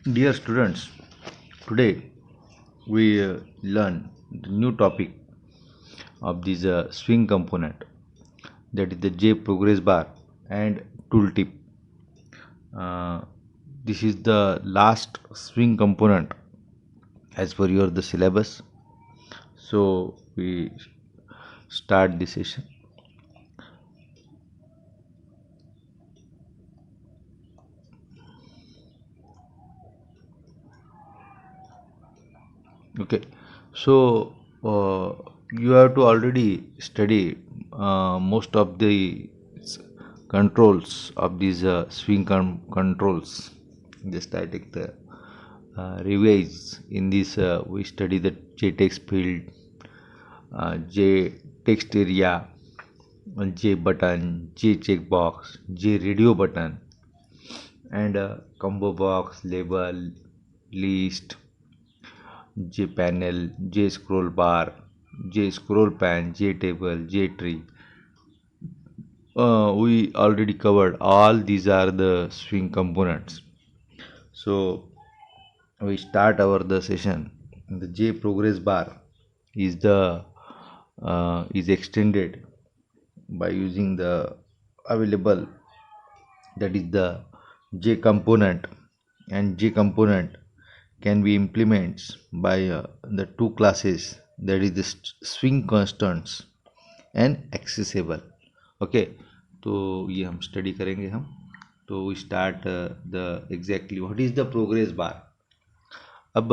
Dear students, today we learn the new topic of this swing component, that is the J progress bar and tooltip. Uh, this is the last swing component as per your the syllabus. So we start the session. Okay, so you have to already study most of the controls of these controls. Just I take the revise in this. We study the JText field, J text area, J button, J checkbox, J radio button, and combo box, label, list, J panel, J scroll bar, J scroll pan, J table, J tree. We already covered all these are the swing components. So we start our the session. The J progress bar is the is extended by using the available, that is the J component, and J component can be implemented by the two classes, that is the swing constants and accessible. Okay, तो ये हम study करेंगे हम. तो we start the exactly what is the progress bar. अब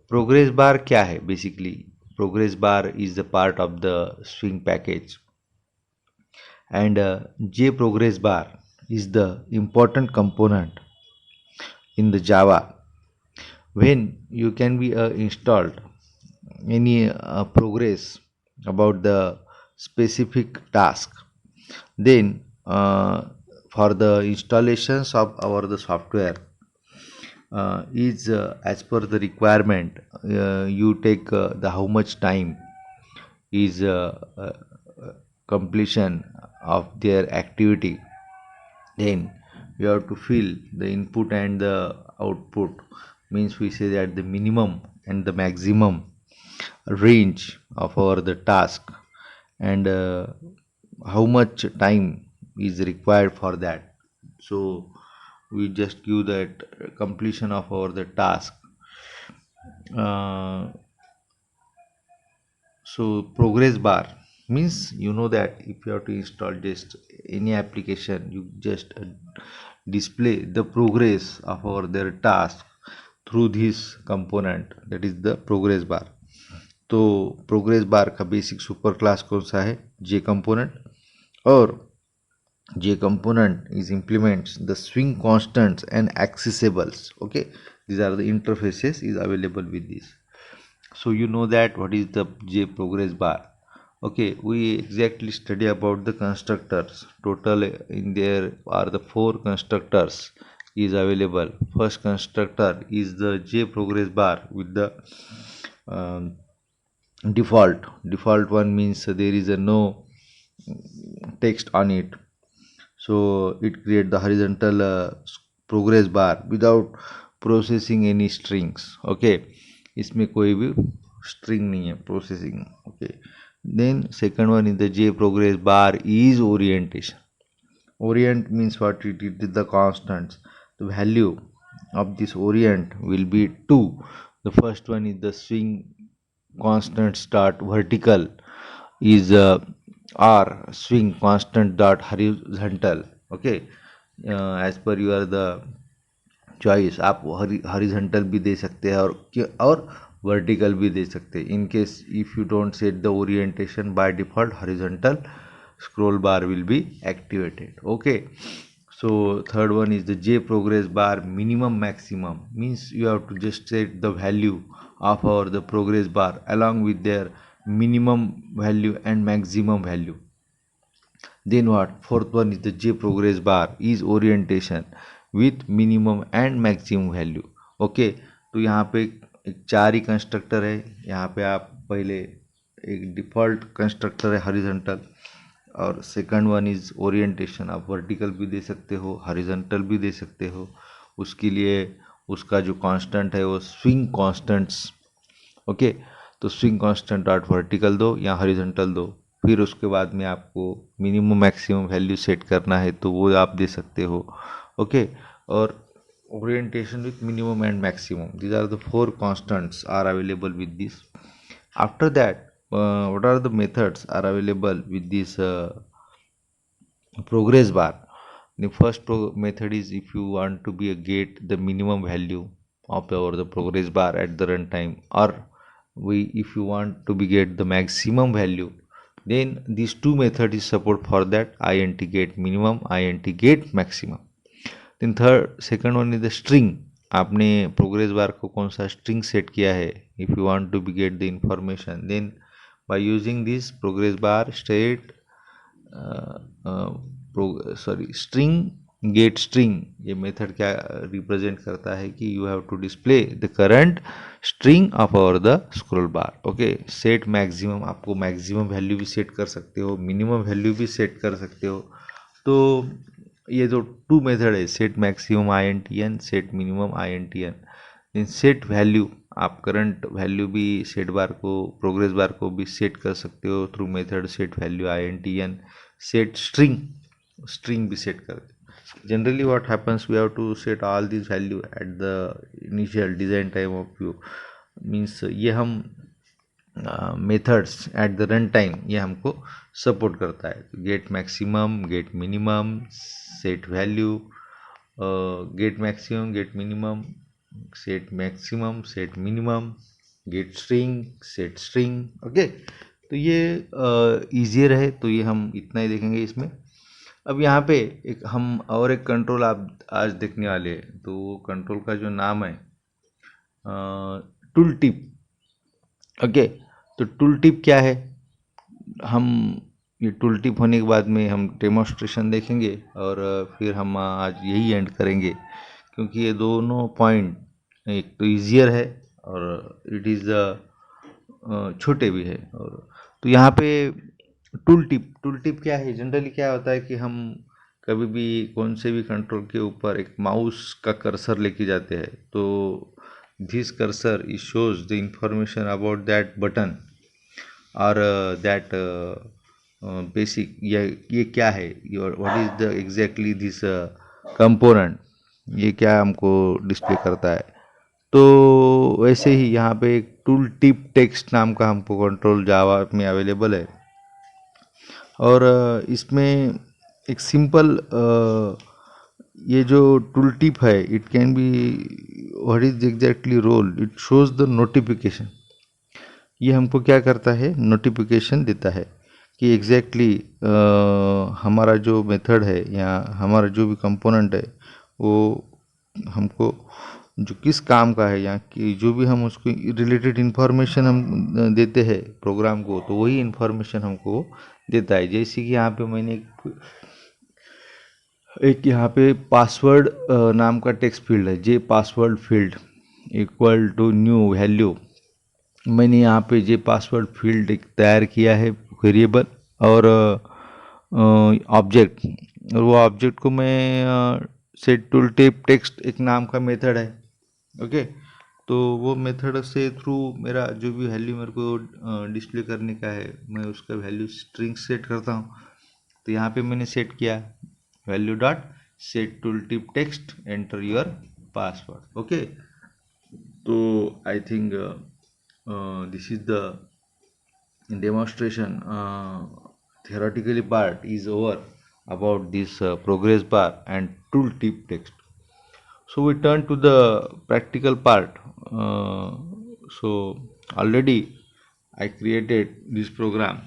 progress bar क्या है basically. Progress bar is the part of the swing package, and J progress bar is the important component in the Java. When you can be installed any progress about the specific task, then for the installations of our the software is as per the requirement, you take the how much time is completion of their activity. Then you have to fill the input and the output, means we say that the minimum and the maximum range of our the task, and how much time is required for that. So we just give that completion of our the task. uh, so progress bar means, you know, that if you have to install just any application, you just display the progress of our their task through this component, that is the progress bar. तो progress bar का basic super class कौन सा है, जे component. और जे component is implements the swing constants and accessibles. Okay, these are the interfaces is available with this. So you know that what is the J progress bar. Okay, we exactly study about the constructors. Total in there are the 4 constructors is available. First constructor is the J progress bar with the um, default one, means there is a no text on it. So it create the horizontal progress bar without processing any strings. Okay, इसमें कोई भी string नहीं है processing. Okay, then second one is the J progress bar is orientation. Orient means what, it is the constants. The value of this orient will be 2. The first one is the swing constant start vertical is r swing constant dot horizontal. Okay, as per your the choice, आप horizontal भी दे सकते हैं और vertical भी दे सकते हैं. In case if you don't set the orientation, by default horizontal scroll bar will be activated. Okay, so third one is the J progress bar minimum maximum, means you have to just set the value of our the progress bar along with their minimum value and maximum value. Then what, fourth one is the J progress bar is orientation with minimum and maximum value. Okay, तो यहाँ पे एक 4 ही constructor है. यहाँ पे आप पहले एक डिफ़ॉल्ट कंस्ट्रक्टर है हॉरिजॉन्टल, और सेकंड वन इज ओरिएंटेशन. आप वर्टिकल भी दे सकते हो, हॉरिजॉन्टल भी दे सकते हो. उसके लिए उसका जो कांस्टेंट है वो स्विंग कांस्टेंट्स, ओके। तो स्विंग कांस्टेंट डॉट वर्टिकल दो या हॉरिजॉन्टल दो, फिर उसके बाद में आपको मिनिमम मैक्सिमम वैल्यू सेट करना है तो वो आप दे सकते हो, ओके। और orientation with minimum and maximum, these are the four constants are available with this. After that, what are the methods are available with this progress bar? The first method is, if you want to be a get the minimum value of our the progress bar at the runtime, or we if you want to be get the maximum value, then these two methods is support for that, int get minimum, int get maximum. Then third second one is the string, आपने progress bar को कौन सा string set किया है, if you want to be get the information, then by using this progress bar state sorry string get string, ये method क्या represent करता है कि you have to display the current string of our the scroll bar, okay. Set maximum, आपको maximum value भी set कर सकते हो, मिनिमम वैल्यू भी सेट कर सकते हो। तो ये जो टू मेथड है, set maximum INTN, set minimum INTN, इन सेट वैल्यू आप करंट वैल्यू भी सेट बार को प्रोग्रेस बार को भी सेट कर सकते हो through method set value INTN, set string, string भी सेट कर। Generally what happens, we have to set all this value at the initial design time of view, means ये हम methods at the run time ये हमको support करता है। Get maximum, get minimum, set value, get maximum, get minimum, set maximum, set minimum, get string, set string, okay. तो ये easier है, तो ये हम इतना ही देखेंगे इसमें। अब यहाँ पे एक हम और एक कंट्रोल आप आज देखने वाले हैं, तो वो कंट्रोल का जो नाम है टूल टिप, ओके। तो टूल टिप क्या है, हम ये टूल टिप होने के बाद में हम डेमोन्स्ट्रेशन देखेंगे और फिर हम आज यही एंड करेंगे, क्योंकि ये दोनों पॉइंट एक तो ईजियर है और इट इज़ छोटे भी है। और तो यहाँ पे टूल टिप क्या है, जनरली क्या होता है कि हम कभी भी कौन से भी कंट्रोल के ऊपर एक माउस का कर्सर लेके जाते हैं, तो this cursor is shows the information about that button और दैट बेसिक, ये क्या है, what is the exactly this component, ये क्या हमको डिस्प्ले करता है। तो वैसे ही यहाँ पे एक टूल टिप टेक्स्ट नाम का हमको कंट्रोल जावा में अवेलेबल है, और इसमें एक सिंपल ये जो टूल टिप है, it can be what is exactly role, it shows the notification. ये हमको क्या करता है, नोटिफिकेशन देता है कि एग्जैक्टली हमारा जो मेथड है या हमारा जो भी कंपोनेंट है वो हमको जो किस काम का है, या कि जो भी हम उसको रिलेटेड इन्फॉर्मेशन हम देते हैं प्रोग्राम को, तो वही इन्फॉर्मेशन हमको देता है। जैसे कि यहाँ पे मैंने एक यहाँ पे पासवर्ड नाम का टेक्स्ट फील्ड है, J password field equal to new value, मैंने यहाँ पे जे पासवर्ड फील्ड एक तैयार किया है वेरिएबल और ऑब्जेक्ट, और वो ऑब्जेक्ट को मैं सेट टूल टिप टेक्स्ट एक नाम का मेथड है, ओके। तो वो मेथड से थ्रू मेरा जो भी वैल्यू मेरे को डिस्प्ले करने का है, मैं उसका वैल्यू स्ट्रिंग सेट करता हूँ। तो यहाँ पे मैंने सेट किया value dot set tool tip text, enter your password, okay. तो I think this is the demonstration, theoretically part is over about this progress bar and tooltip text. So we turn to the practical part. So already I created this program,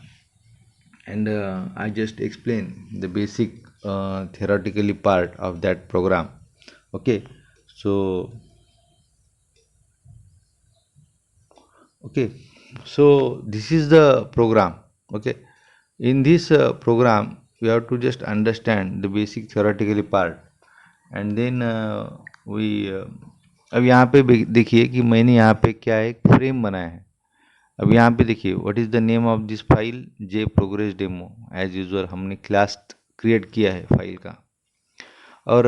and I just explained the basic theoretically part of that program, okay. So okay, so this is the program, okay. In this program we have to just understand the basic theoretically part, and then we अब यहाँ पे देखिए कि मैंने यहाँ पे क्या है, एक फ्रेम बनाया है। अब यहाँ पे देखिए what is the name of this file, J progress demo, as usual हमने क्लास क्रिएट किया है फाइल का। और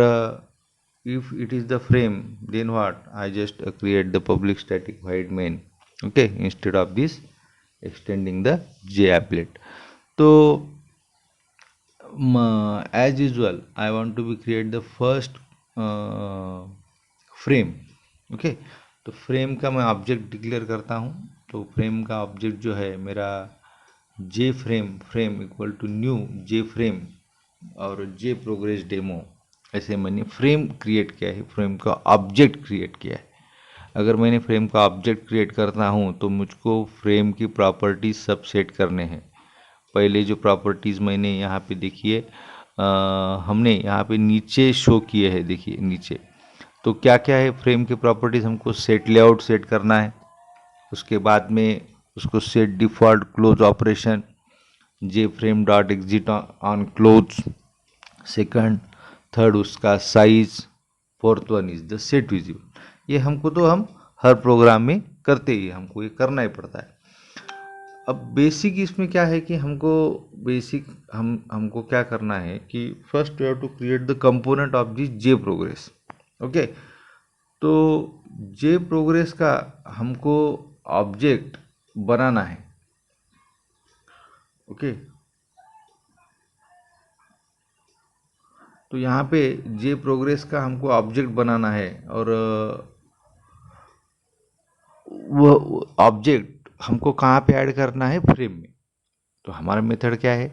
if it is the frame, then what, I just create the public static void main, okay, instead of this extending the japplet. So as usual I want to be create the first frame, okay. तो frame का मैं object declare करता हूँ। तो frame का object जो है मेरा J frame, frame equal to new J frame और जे प्रोग्रेस डेमो, ऐसे मैंने फ्रेम क्रिएट किया है, फ्रेम का ऑब्जेक्ट क्रिएट किया है। अगर मैंने फ्रेम का ऑब्जेक्ट क्रिएट करता हूँ तो मुझको फ्रेम की प्रॉपर्टीज सब सेट करने हैं। पहले जो प्रॉपर्टीज़ मैंने यहाँ पे देखिए हमने यहाँ पे नीचे शो किए हैं, देखिए नीचे। तो क्या क्या है फ्रेम की प्रॉपर्टीज़, हमको सेट लेआउट सेट करना है, उसके बाद में उसको set default close operation, J frame dot exit on close, second, third उसका size, fourth one is the set visible. ये हमको तो हम हर प्रोग्राम में करते ही, हमको ये करना ही पड़ता है। अब बेसिक इसमें क्या है कि हमको बेसिक हमको क्या करना है कि first we have to create the component of this J progress, okay. तो जे प्रोग्रेस का हमको ऑब्जेक्ट बनाना है, ओके। तो यहाँ पे जे प्रोग्रेस का हमको ऑब्जेक्ट बनाना है और वो ऑब्जेक्ट हमको कहाँ पे ऐड करना है, फ्रेम में। तो हमारा मेथड क्या है,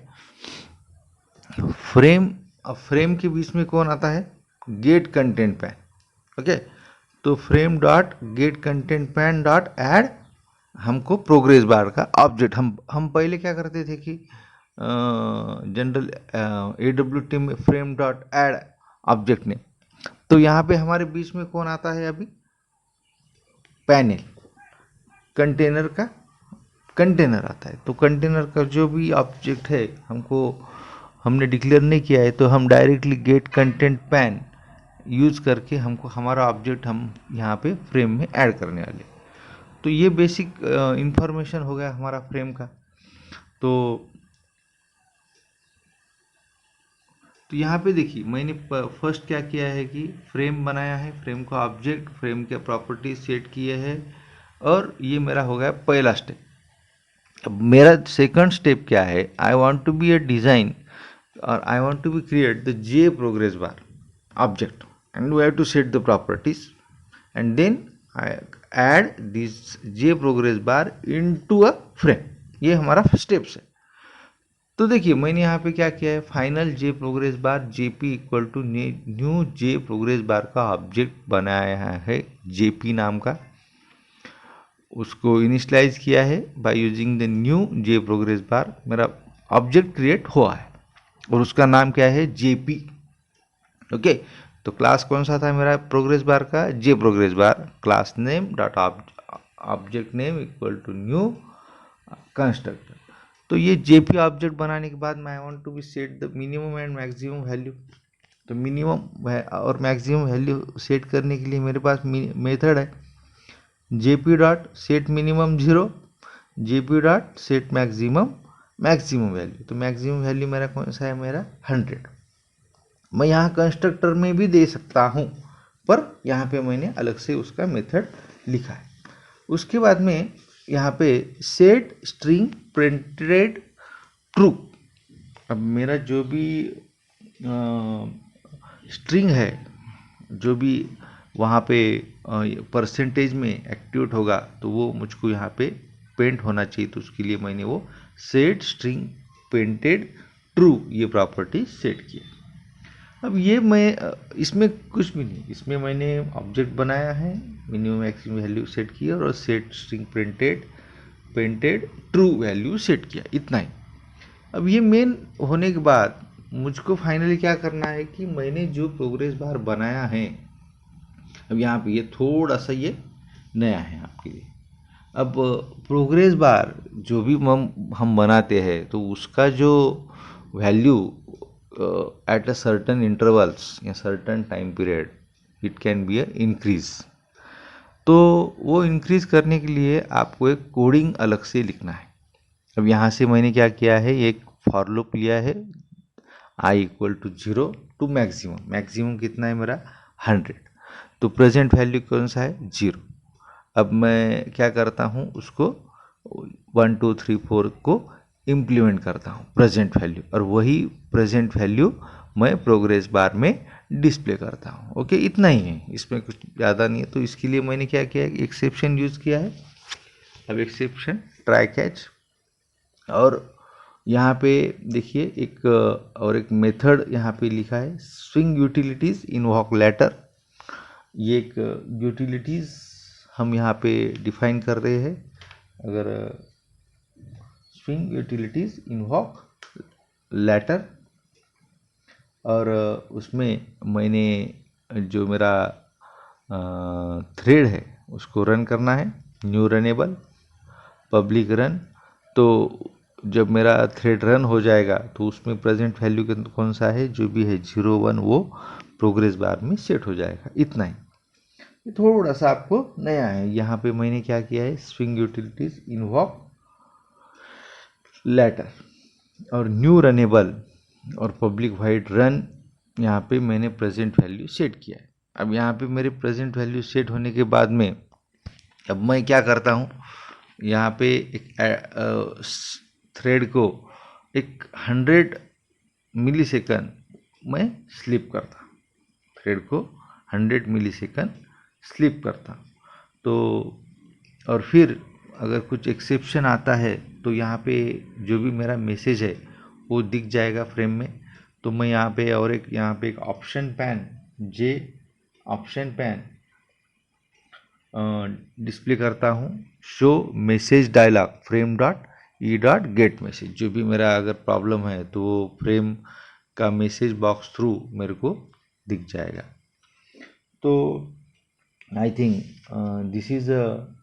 फ्रेम। अब फ्रेम के बीच में कौन आता है, गेट कंटेंट पैन, ओके। तो frame dot gate content pan dot add हमको प्रोग्रेस बार का ऑब्जेक्ट, हम पहले क्या करते थे कि जनरल AWT में frame dot add object name. तो यहाँ पे हमारे बीच में कौन आता है अभी, पैनल, कंटेनर का कंटेनर आता है। तो कंटेनर का जो भी ऑब्जेक्ट है हमने डिक्लेयर नहीं किया है, तो हम directly get content pan use करके हमको हमारा ऑब्जेक्ट हम यहाँ पे फ्रेम में ऐड करने वाले। तो ये बेसिक इंफॉर्मेशन हो गया हमारा फ्रेम का। तो यहाँ पे देखिए मैंने फर्स्ट क्या किया है कि फ्रेम बनाया है, फ्रेम का ऑब्जेक्ट, फ्रेम के प्रॉपर्टी सेट किए हैं, और ये मेरा हो गया पहला स्टेप। अब मेरा सेकंड स्टेप क्या है, I want to be a design और I want to be create the J progress bar object and we have to set the properties and then I add this J progress bar into a frame. ये हमारा steps है। तो देखिए मैंने यहाँ पे क्या किया है, final J progress bar JP equal to new J progress bar का ऑब्जेक्ट बनाया है जेपी नाम का, उसको इनिशियलाइज किया है by using the new J progress बार। मेरा ऑब्जेक्ट क्रिएट हुआ है और उसका नाम क्या है, जेपी, ओके। तो क्लास कौन सा था मेरा प्रोग्रेस बार का, J progress bar, class name dot object name equal to new constructor. तो ये जेपी ऑब्जेक्ट बनाने के बाद मैं I want to be set the minimum and maximum value. तो मिनिमम और मैक्सिमम वैल्यू सेट करने के लिए मेरे पास मेथड है JP dot set minimum 0, JP dot set maximum maximum value. तो मैक्सिमम वैल्यू मेरा कौन सा है, मेरा 100। मैं यहाँ कंस्ट्रक्टर में भी दे सकता हूँ, पर यहाँ पे मैंने अलग से उसका मेथड लिखा है। उसके बाद में यहाँ पे सेट स्ट्रिंग प्रिंटेड ट्रू। अब मेरा जो भी स्ट्रिंग है, जो भी वहाँ पे परसेंटेज में एक्टिवेट होगा, तो वो मुझको यहाँ पे पेंट होना चाहिए। तो उसके लिए मैंने वो सेट स्ट्रिंग पेंटेड ट्रू ये प्रॉपर्टी सेट किया। अब ये मैं इसमें कुछ भी नहीं, इसमें मैंने ऑब्जेक्ट बनाया है, मिनिमम मैक्सिमम वैल्यू सेट किया और set string painted true value set किया, इतना ही। अब ये मेन होने के बाद मुझको फाइनली क्या करना है कि मैंने जो प्रोग्रेस बार बनाया है, अब यहाँ पे ये थोड़ा सा ये नया है आपके लिए। अब प्रोग्रेस बार जो भी हम बनाते हैं, तो उसका जो value at a certain intervals या certain time period it can be a increase. तो वो इंक्रीज करने के लिए आपको एक कोडिंग अलग से लिखना है। अब यहाँ से मैंने क्या किया है, एक फॉर लूप लिया है i equal to 0 to maximum. Maximum कितना है मेरा 100। तो प्रेजेंट वैल्यू कौन सा है, 0। अब मैं क्या करता हूँ, उसको 1 2 3 4 को इम्प्लीमेंट करता हूँ प्रेजेंट वैल्यू, और वही प्रेजेंट वैल्यू मैं प्रोग्रेस बार में डिस्प्ले करता हूँ। ओके, इतना ही है, इसमें कुछ ज़्यादा नहीं है। तो इसके लिए मैंने क्या किया है, एक्सेप्शन यूज़ किया है। अब एक्सेप्शन ट्राई कैच, और यहाँ पे देखिए एक और एक मेथड यहाँ पे लिखा है, स्विंग यूटिलिटीज इनवॉक लेटर। ये एक यूटिलिटीज हम यहाँ पे डिफाइन कर रहे हैं। अगर स्विंग यूटिलिटीज इनवॉक लेटर, और उसमें मैंने जो मेरा थ्रेड है उसको रन करना है, न्यू रनेबल पब्लिक रन। तो जब मेरा थ्रेड रन हो जाएगा तो उसमें प्रेजेंट वैल्यू कौन सा है, जो भी है 0 1, वो प्रोग्रेस बार में सेट हो जाएगा। इतना ही, ये थोड़ा सा आपको नया है। यहाँ पे मैंने क्या किया है, स्विंग यूटिलिटीज इनवॉक लेटर और न्यू रनेबल और पब्लिक वाइड रन, यहाँ पे मैंने प्रेजेंट वैल्यू सेट किया है। अब यहाँ पे मेरे प्रेजेंट वैल्यू सेट होने के बाद में अब मैं क्या करता हूँ, यहाँ पे एक थ्रेड को एक 100 मिली सेकंड मैं स्लिप करता, थ्रेड को 100 मिली सेकंड स्लिप करता। तो और फिर अगर कुछ एक्सेप्शन आता है तो यहाँ पे जो भी मेरा मैसेज है वो दिख जाएगा फ्रेम में। तो मैं यहाँ पे और एक यहाँ पे एक ऑप्शन पैन, जे ऑप्शन पैन डिस्प्ले करता हूँ, show message dialogue frame dot E dot gate message. जो भी मेरा अगर प्रॉब्लम है तो वो फ्रेम का मैसेज बॉक्स थ्रू मेरे को दिख जाएगा। तो I think this is a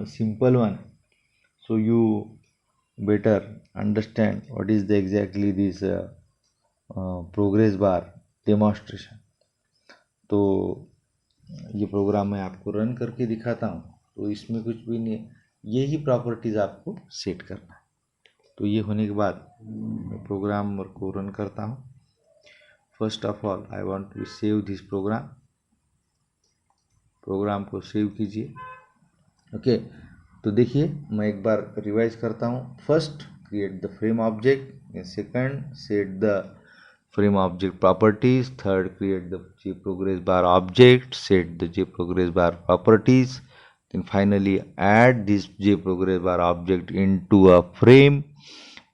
simple one, so you better understand what is the exactly this progress bar demonstration। तो ये प्रोग्राम मैं आपको रन करके दिखाता हूँ। तो इसमें कुछ भी नहीं है, यही प्रॉपर्टीज आपको सेट करना है। तो ये होने के बाद मैं प्रोग्राम को रन करता हूँ। First of all I want to save this program, program को सेव कीजिए। ओके, तो देखिए मैं एक बार रिवाइज करता हूँ। First, create the frame object. Second, set the frame object properties. Third, create the jprogress bar object, set the jprogress bar properties. Then finally add this jprogress bar object into a frame।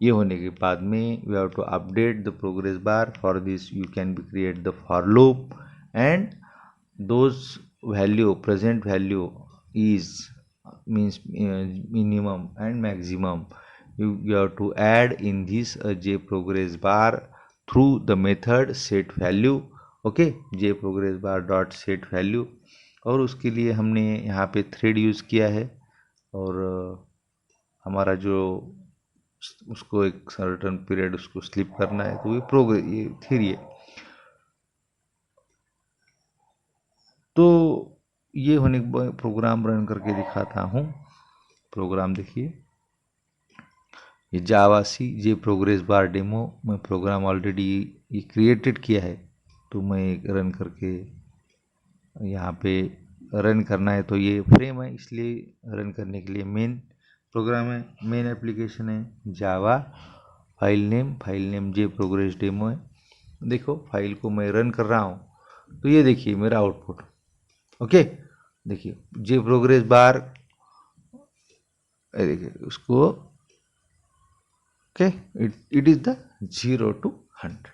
ये होने के बाद में we have to update the progress bar। For this you can be create the for loop, and those value present value is means minimum and maximum you have to add in this jprogress bar through the method set value। Okay, jprogress bar dot set value। और उसके लिए हमने यहाँ पे thread use किया है, और हमारा जो उसको एक सर्टन पीरियड उसको स्लिप करना है, तो ये प्रोग्रेस ये थ्योरी है। तो ये होने के बाद प्रोग्राम रन करके दिखाता हूँ। प्रोग्राम देखिए, ये जावा सी जे प्रोग्रेस बार डेमो मैं प्रोग्राम ऑलरेडी ये क्रिएटेड किया है। तो मैं रन करके यहाँ पे रन करना है, तो ये फ्रेम है इसलिए रन करने के लिए मेन प्रोग्राम है, मेन एप्लीकेशन है जावा। फाइल नेम जे प्रोग्रेस डेमो है। देखो फाइल को मैं रन कर रहा हूँ, तो ये देखिए मेरा आउटपुट। ओके, देखिए जे प्रोग्रेस बार, देखिए उसको, okay, it is the 0 to 100।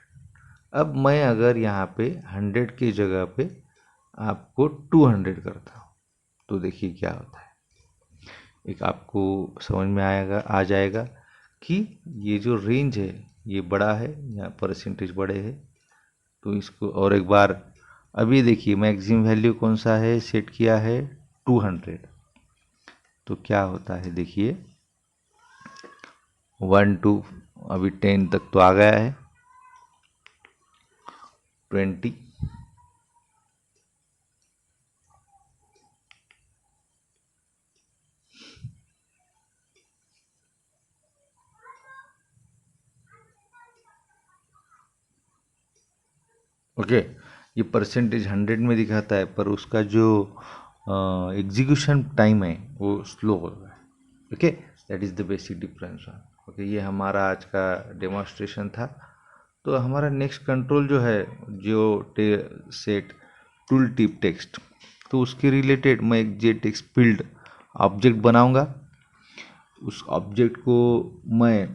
अब मैं अगर यहाँ पे 100 की जगह पे आपको 200 करता हूँ, तो देखिए क्या होता है। एक आपको समझ में आएगा, आ जाएगा कि ये जो रेंज है ये बड़ा है, यहाँ परसेंटेज बड़े है। तो इसको और एक बार, अभी देखिए मैक्सिमम वैल्यू कौन सा है, सेट किया है 200। तो क्या होता है देखिए, 1 2 अभी 10 तक तो आ गया है, 20, ओके, ये परसेंटेज 100 में दिखाता है, पर उसका जो एग्जीक्यूशन टाइम है वो स्लो हो रहा है। Okay, that is the basic difference. Okay, ये हमारा आज का डेमोन्स्ट्रेशन था। तो हमारा नेक्स्ट कंट्रोल जो है, जो सेट टूल टिप टेक्स्ट, तो उसके रिलेटेड मैं एक जे टेक्स्ट फील्ड ऑब्जेक्ट बनाऊंगा। उस ऑब्जेक्ट को मैं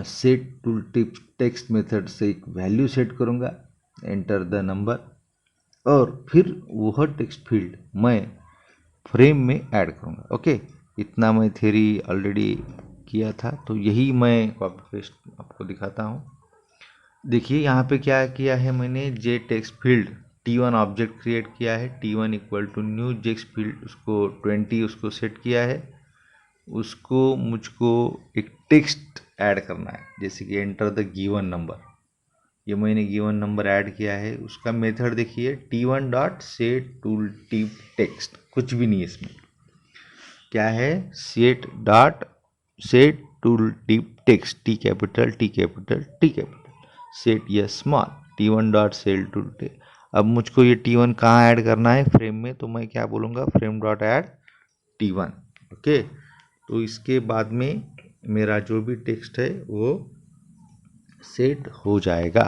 set tool tip text method से एक वैल्यू सेट करूंगा, एंटर द नंबर, और फिर वह टेक्स्ट फील्ड मैं फ्रेम में ऐड करूंगा। ओके, इतना मैं थ्योरी ऑलरेडी किया था, तो यही मैं कॉपी पेस्ट आपको दिखाता हूँ। देखिए यहाँ पे क्या किया है मैंने, J text field T1 object create किया है। T1 equal to new text field, उसको 20 उसको सेट किया है। उसको मुझको एक टेक्स्ट ऐड करना है, जैसे कि एंटर द गिवन नंबर। ये मैंने गिवन नंबर ऐड किया है। उसका मेथड देखिए, T1 dot set tool tip text, कुछ भी नहीं है इसमें। क्या है, set dot set tool tip text, T capital T capital T capital, set ये small, T1 dot set to text. अब मुझको ये T1 कहाँ ऐड करना है, फ्रेम में, तो मैं क्या बोलूँगा, frame dot add T1। Okay, तो इसके बाद में मेरा जो भी टेक्स्ट है वो सेट हो जाएगा।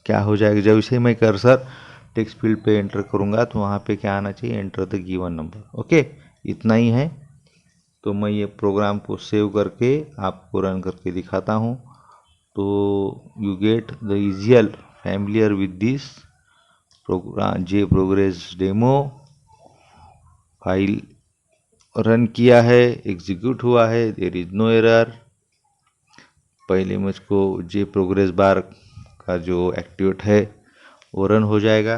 क्या हो जाएगा, जब इसे मैं कर्सर टेक्स्ट फील्ड पे एंटर करूँगा तो वहाँ पे क्या आना चाहिए, enter the given number. Okay, इतना ही है। तो मैं ये प्रोग्राम को सेव करके आपको रन करके दिखाता हूँ। तो you get the easier familiar with this program, J progress demo file run किया है, एग्जीक्यूट हुआ है, देर इज नो एरर। पहले मुझको जे प्रोग्रेस बार का जो एक्टिवेट है वो रन हो जाएगा,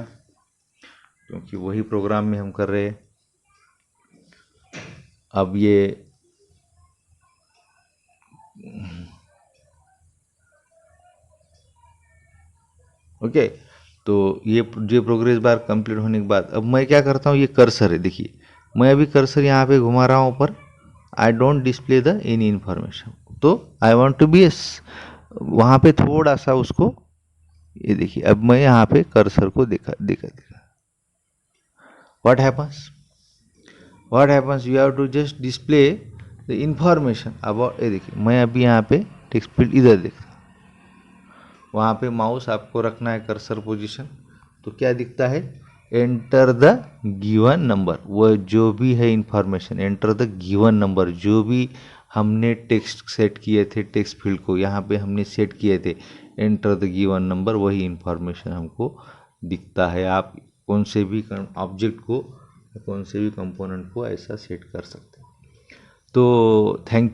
क्योंकि वही प्रोग्राम में हम कर रहे हैं। अब ये ओके, तो ये जो प्रोग्रेस बार कंप्लीट होने के बाद अब मैं क्या करता हूँ, ये कर्सर है, देखिए मैं अभी कर्सर यहाँ पे घुमा रहा हूँ ऊपर। I don't display the any information, तो I want to be as वहाँ पे थोड़ा सा उसको, ये देखिए अब मैं यहाँ पे कर्सर को देखा देखा देखा, what happens, you have to just display the information about. ये देखिए मैं अभी यहाँ पे टेक्स्ट फील्ड इधर देखता, वहाँ पे माउस आपको रखना है कर्सर पोजीशन, तो क्या दिखता है, एंटर द गिवन नंबर, वो जो भी है information, enter the given number, जो भी हमने टेक्स्ट सेट किए थे, टेक्स्ट फील्ड को यहाँ पे हमने सेट किए थे, एंटर द गिवन नंबर, वही इंफॉर्मेशन हमको दिखता है। आप कौन से भी ऑब्जेक्ट को, कौन से भी कंपोनेंट को ऐसा सेट कर सकते हैं। तो थैंक यू।